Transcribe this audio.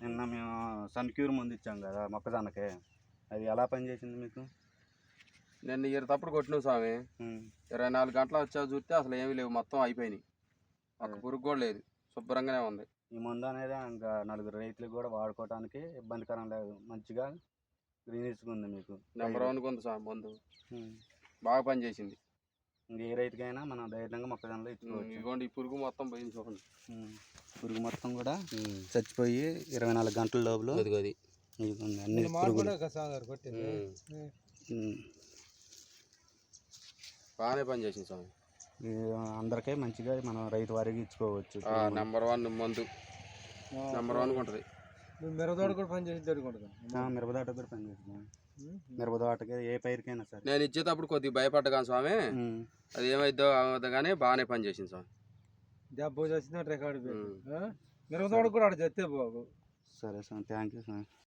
నిన్న మేము సన్క్యూర్ ముందు ఇచ్చాం కదా మొక్కజొన్నకి, అది ఎలా పనిచేసింది మీకు? నిన్న తప్పుడు కొట్టినావు స్వామి. 24 గంటలు వచ్చా చూస్తే అసలు ఏమీ లేవు, మొత్తం అయిపోయినాయి. ఒక పురుగు కూడా లేదు, శుభ్రంగానే ఉంది. ఈ మందు అనేది ఇంకా నలుగురు రైతులకు కూడా వాడుకోవడానికి ఇబ్బందికరం లేదు, మంచిగా గ్రీనిష్గా ఉంది. మీకు నెంబర్ 1 ఉంది స్వామి, మందు బాగా పనిచేసింది. ఏ రైతుకైనా మనం ధైర్యంగా మొక్కజొన్నలో ఇచ్చుకోవచ్చు. ఇదిగోండి ఈ పురుగు మొత్తం పోయింది చూడండి. పురుగు మొత్తం కూడా చచ్చిపోయి 24 గంటల లోపల అది అన్ని పురుగులు బాగానే పనిచేసింది స్వామి. అందరికీ మంచిగా మనం రైతు వారికి ఇచ్చుకోవచ్చు. నెంబర్ 1 మందు, నెంబర్ 1 ఉంటుంది. మిరపతోట కూడా పనిచేస్తుంది. మిరపతోట కూడా పనిచేస్తుంది. మిరపతోటకి ఏ పైరుకైనా సరే. నేను ఇచ్చేటప్పుడు కొద్దిగా భయపడ్డాను స్వామి, అది ఏమైద్దో అవద్దు కానీ బాగానే పనిచేసింది స్వామి. దెబ్బ వచ్చిన రికార్డు మిరపతోట కూడా అక్కడ చెప్తే బాబు. సరే స్వామి, థ్యాంక్ యూ స్వామి.